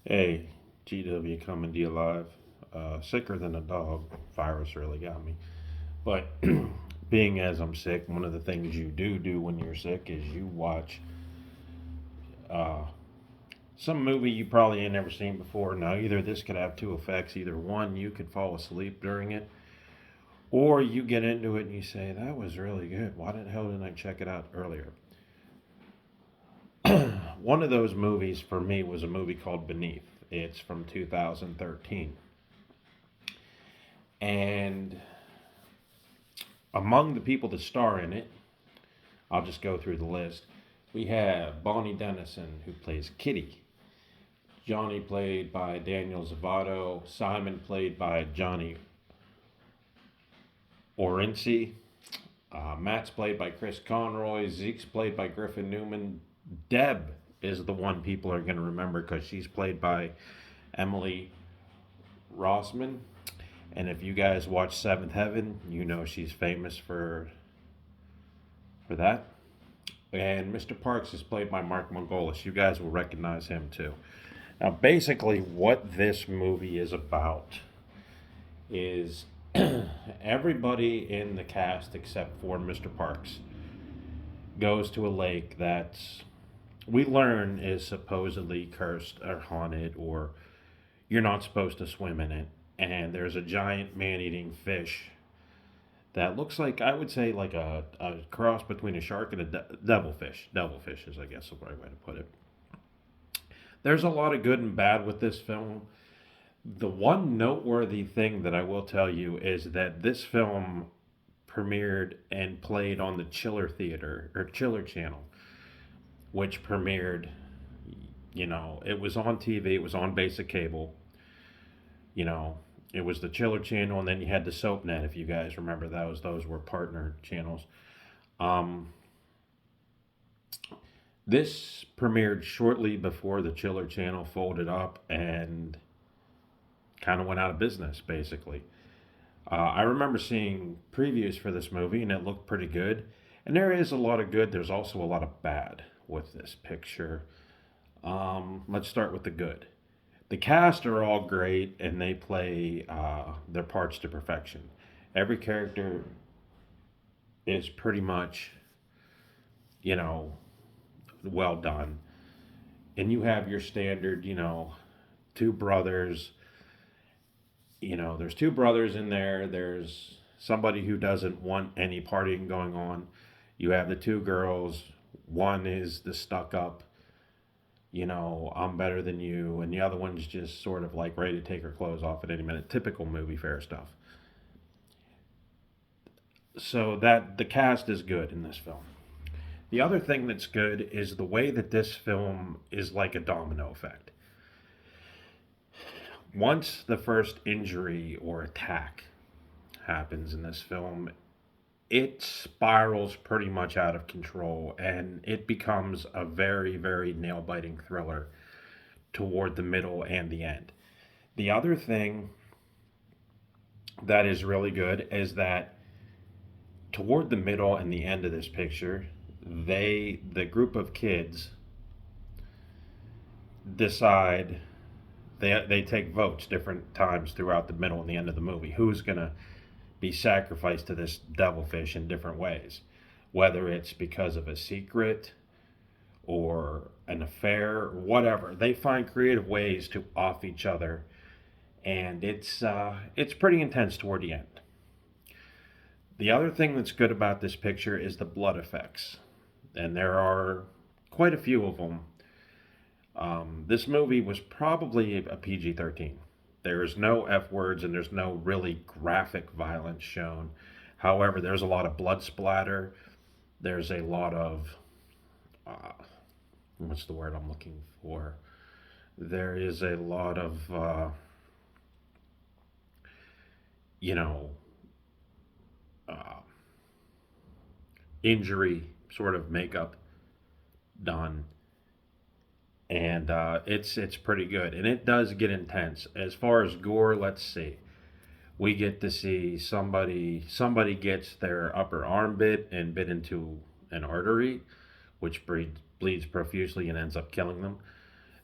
Hey, GW coming to you live. Sicker than a dog. Virus really got me. But being as I'm sick, one of the things you do when you're sick is you watch uh, some movie you probably ain't never seen before. Now, either this could have two effects. Either one, you could fall asleep during it, or you get into it and you say, that was really good. Why the hell didn't I check it out earlier? One of those movies for me was a movie called Beneath. It's from 2013. And among the people that star in it, I'll just go through the list. We have Bonnie Dennison, who plays Kitty. Johnny, played by Daniel Zavato. Simon, played by Johnny Orenci. Matt's played by Chris Conroy. Zeke's played by Griffin Newman. Deb is the one people are going to remember because she's played by Emily Rossman. And if you guys watch Seventh Heaven, you know she's famous for that. And Mr. Parks is played by Mark Mongolis. You guys will recognize him too. Now, basically, what this movie is about is everybody in the cast except for Mr. Parks goes to a lake that we learn is supposedly cursed or haunted, or you're not supposed to swim in it. And there's a giant man eating fish that looks like, I would say, like a cross between a shark and a devilfish. Devilfish is, I guess, the right way to put it. There's a lot of good and bad with this film. The one noteworthy thing that I will tell you is that this film premiered and played on the Chiller Theater or Chiller Channel, which premiered, it was on TV, it was on basic cable, you know, it was the Chiller Channel, and then you had the SoapNet, if you guys remember those were partner channels. Um, this premiered shortly before the Chiller Channel folded up and kind of went out of business, basically. I remember seeing previews for this movie, and it looked pretty good. And there is a lot of good. There's also a lot of bad with this picture. Let's start with the good. The cast are all great, and they play their parts to perfection. Every character is pretty much, you know, well done. And you have your standard, two brothers. There's two brothers in there. There's somebody who doesn't want any partying going on. You have the two girls. One is the stuck up, I'm better than you. And the other one's just sort of like ready to take her clothes off at any minute. Typical movie fare stuff. So that the cast is good in this film. The other thing that's good is the way that this film is like a domino effect. Once the first injury or attack happens in this film, it spirals pretty much out of control and it becomes a very, very nail biting thriller toward the middle and the end. The other thing that is really good is that toward the middle and the end of this picture, the group of kids decide they take votes different times throughout the middle and the end of the movie who's going to be sacrificed to this devilfish in different ways, whether it's because of a secret or an affair or whatever. They find creative ways to off each other, and it's pretty intense toward the end. The other thing that's good about this picture is the blood effects, and there are quite a few of them. This movie was probably a PG-13. There's no F words and there's no really graphic violence shown. However, there's a lot of blood splatter. There's a lot of, uh, what's the word I'm looking for? There is a lot of, you know, uh, injury sort of makeup done, and it's pretty good, and it does get intense. As far as gore, let's see, we get to see somebody gets their upper arm bit and bit into an artery, which bleeds profusely and ends up killing them.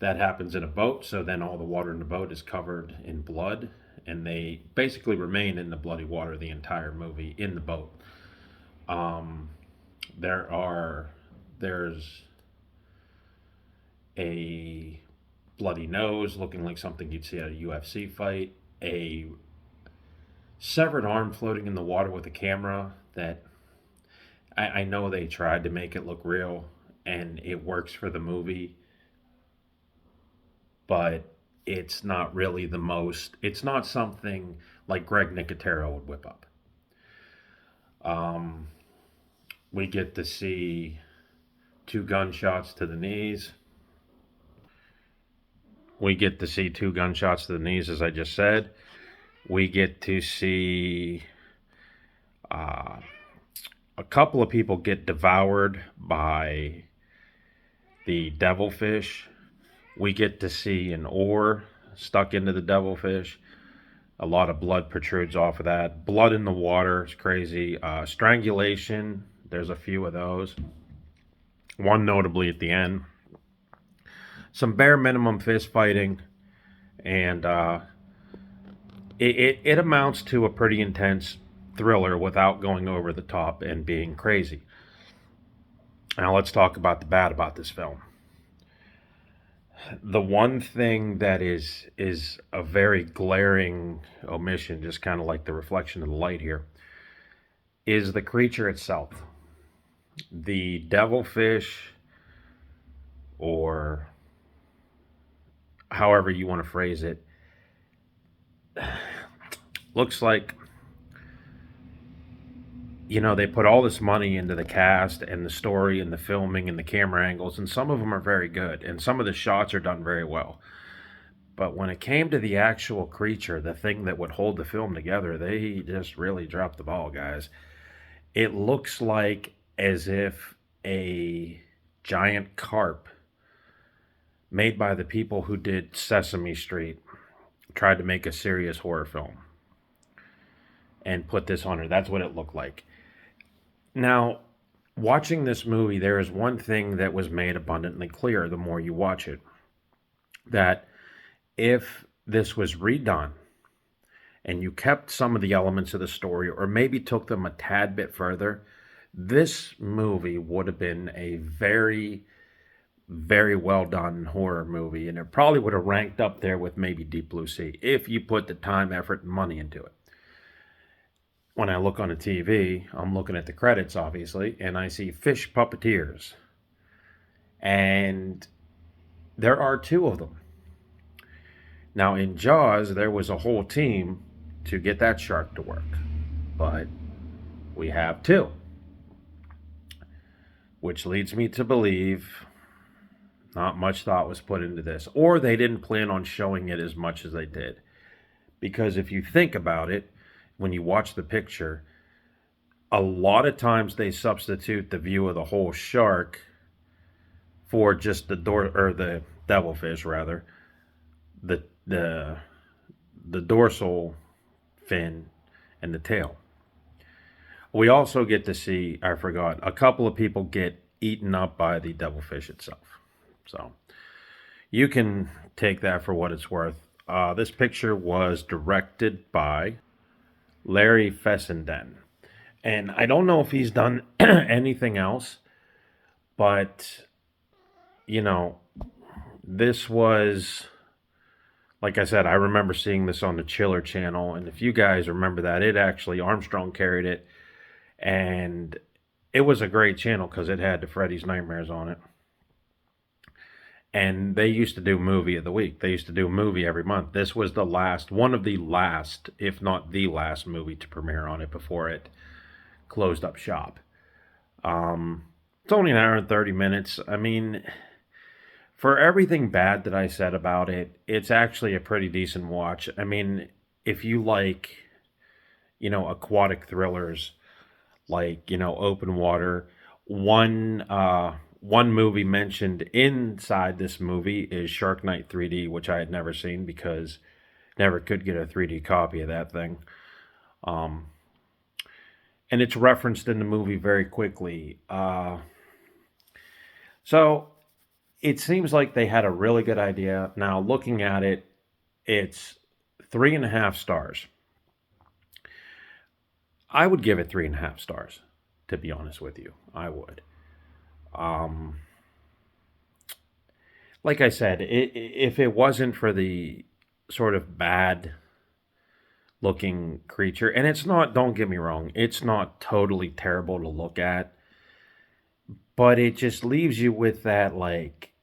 That happens in a boat, so then all the water in the boat is covered in blood, and they basically remain in the bloody water the entire movie in the boat. Um, there are there's a bloody nose looking like something you'd see at a UFC fight, a severed arm floating in the water with a camera that I know they tried to make it look real and it works for the movie, but it's not really it's not something like Greg Nicotero would whip up. Um, we get to see two gunshots to the knees. We get to see two gunshots to the knees, as I just said. We get to see uh, a couple of people get devoured by the devilfish. We get to see an oar stuck into the devilfish. A lot of blood protrudes off of that. Blood in the water is crazy. Strangulation, there's a few of those. One notably at the end. Some bare minimum fist fighting. And it amounts to a pretty intense thriller without going over the top and being crazy. Now let's talk about the bad about this film. The one thing that is a very glaring omission, just kind of like the reflection of the light here, is the creature itself. The devilfish, or however you want to phrase it, looks like, they put all this money into the cast and the story and the filming and the camera angles, and some of them are very good, and some of the shots are done very well. But when it came to the actual creature, the thing that would hold the film together, they just really dropped the ball, guys. It looks like as if a giant carp made by the people who did Sesame Street tried to make a serious horror film and put this on her. That's what it looked like. Now, watching this movie, there is one thing that was made abundantly clear the more you watch it. That if this was redone and you kept some of the elements of the story or maybe took them a tad bit further, this movie would have been a very, very well done horror movie. And it probably would have ranked up there with maybe Deep Blue Sea if you put the time, effort, and money into it. When I look on the TV, I'm looking at the credits, obviously, and I see Fish Puppeteers. And there are two of them. Now, in Jaws, there was a whole team to get that shark to work. But we have two. Which leads me to believe not much thought was put into this. Or they didn't plan on showing it as much as they did. Because if you think about it, when you watch the picture, a lot of times they substitute the view of the whole shark for just the devilfish rather, the dorsal fin and the tail. We also get to see, I forgot, a couple of people get eaten up by the devilfish itself. So you can take that for what it's worth. This picture was directed by Larry Fessenden. And I don't know if he's done anything else, but, this was, like I said, I remember seeing this on the Chiller channel. And if you guys remember that, Armstrong carried it. And it was a great channel because it had the Freddy's Nightmares on it. And they used to do movie of the week. They used to do a movie every month. This was one of the last, if not the last movie to premiere on it before it closed up shop. It's only an hour and 30 minutes. I mean, for everything bad that I said about it, it's actually a pretty decent watch. I mean, if you like, aquatic thrillers, like, open water, one movie mentioned inside this movie is Shark Night 3D, which I had never seen because never could get a 3D copy of that thing. And it's referenced in the movie very quickly. So it seems like they had a really good idea. Now, looking at it, it's 3.5 stars. I would give it 3.5 stars, to be honest with you. I would. Um, like I said, if it wasn't for the sort of bad looking creature, and it's not, don't get me wrong, it's not totally terrible to look at, but it just leaves you with that, like,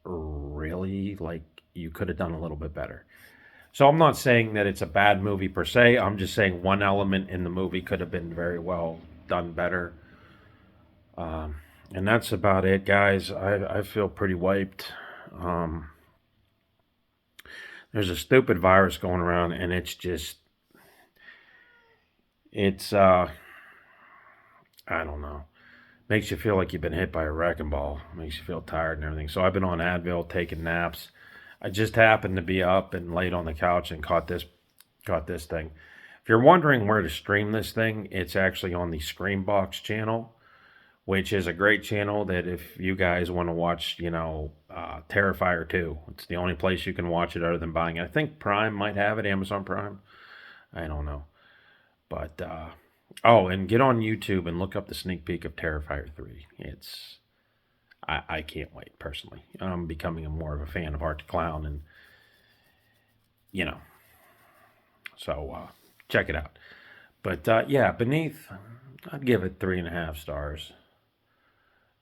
really, like, you could have done a little bit better. So I'm not saying that it's a bad movie per se. I'm just saying one element in the movie could have been very well done better. Um, and that's about it, guys. I feel pretty wiped. Um, there's a stupid virus going around, and it's I don't know. Makes you feel like you've been hit by a wrecking ball. Makes you feel tired and everything. So I've been on Advil, taking naps. I just happened to be up and laid on the couch and caught this thing. If you're wondering where to stream this thing, it's actually on the Screambox channel, which is a great channel that if you guys want to watch, Terrifier 2, it's the only place you can watch it other than buying it. I think Prime might have it, Amazon Prime. I don't know. But, oh, and get on YouTube and look up the sneak peek of Terrifier 3. I can't wait, personally. I'm becoming more of a fan of Art the Clown, and, you know, so check it out. But, yeah, Beneath, I'd give it 3.5 stars.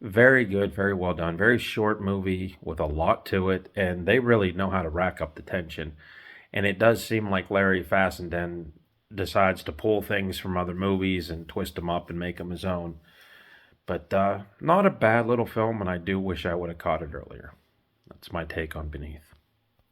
Very good, very well done. Very short movie with a lot to it, and they really know how to rack up the tension. And it does seem like Larry Fassenden decides to pull things from other movies and twist them up and make them his own. But not a bad little film, and I do wish I would have caught it earlier. That's my take on Beneath.